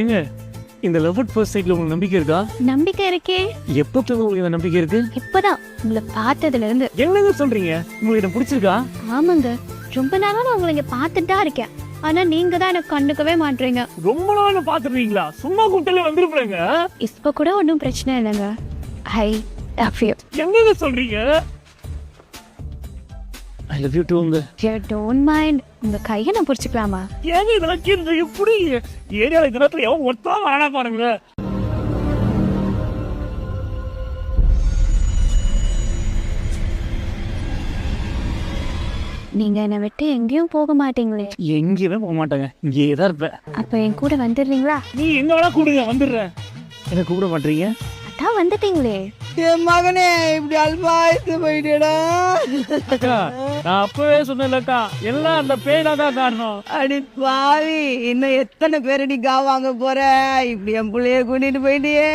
ஏங்க இந்த love at first சைட்ல உங்களுக்கு நம்பிக்கை இருக்கா? நம்பிக்கை இருக்கே. எப்போ உங்களுக்கு இந்த நம்பிக்கை இருக்கு? இப்பதான் உங்களை பார்த்ததுல இருந்து. என்னங்க சொல்றீங்க? உங்களுக்கு என்ன பிடிச்சிருக்கா? ஆமாங்க, ரொம்ப நாளா நான் உங்களை இங்க பார்த்துட்டு தான் இருக்கேன். ஆனா நீங்க தான் எனக்கு கண்டுக்கவே மாட்டீங்க. ரொம்ப நாள் பாத்துறீங்களா? சும்மா கூப்பிட்டாலே வந்துருப்பேங்க. இப்ப கூட ஒன்றும் பிரச்சனை இல்லைங்க. I love you. என்னங்க சொல்றீங்க? ஐ லவ் யூ டூங்க. யூ டோன்ட் மைண்ட் உங்க கையை நான் பிடிச்சிக்கலாமா? ஏங்க இதெல்லாம் கேட்டு எப்படி ஏரியால இந்த நேரத்துல எவன் ஒருத்தா வேணா பாருங்க. நீங்க என்னை விட்டு எங்கேயும் போக மாட்டீங்களே. எங்கேயுமே போக மாட்டாங்க, இங்கே தான் இருப்பேன். அப்ப என் கூட வந்துடுறீங்களா? நீ எங்க வேணா கூடுங்க, வந்துடுறேன். என்ன கூப்பிட மாட்டீங்க? அதான் வந்துட்டீங்களே. என் மகனே இப்படி அல்பாய்த்து போயிட்டேடா. நான் அப்பவே சொன்னேன்லக்கா, எல்லாம் அந்த பேனா தான் காரணம். அடி பாவி, இன்னும் எத்தனை பேரு நீ வாங்க போற? இப்படி என் பிள்ளைய கூட்டிட்டு போயிட்டியே.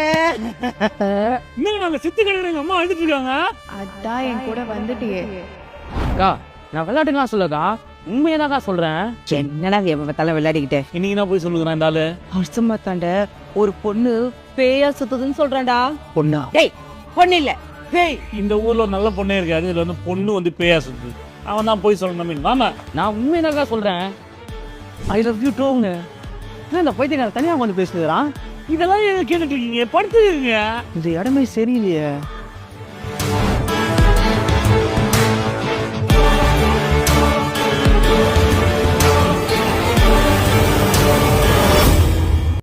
இன்னும் நாங்க சித்து கடையில எங்க அம்மா அழுதுட்டு இருக்காங்க. அதான் என் கூட வந்துட்டியே. அக்கா, நான் விளையாட்டுலாம் சொல்லக்கா, உண்மையதாக்கா சொல்றேன். என்னடா எப்ப பார்த்தாலும் விளையாடிக்கிட்டே. இன்னைக்கு தான் போய் சொல்லுங்க. இந்த ஆளு வருஷமா தாண்ட ஒரு பொண்ணு பேயா சுத்துதுன்னு சொல்றான்டா. பொண்ணா? டேய், பொண்ணு இல்ல பேய். இந்த ஊர்ல ஒரு நல்ல பொண்ணே இருக்காது, இதுல வந்து பொண்ணு வந்து பேயா சுத்து. அவன் தான் போய் சொல்லணும். மாமா, நான் உண்மையதாக்கா சொல்றேன். ஐ லவ் யூ டூங்க. இந்த போயிட்டு தனியா வந்து பேசுகிறான். இதெல்லாம் கேட்டுட்டு இருக்கீங்க, படுத்துக்கீங்க. இந்த இடமே சரியில்லையே.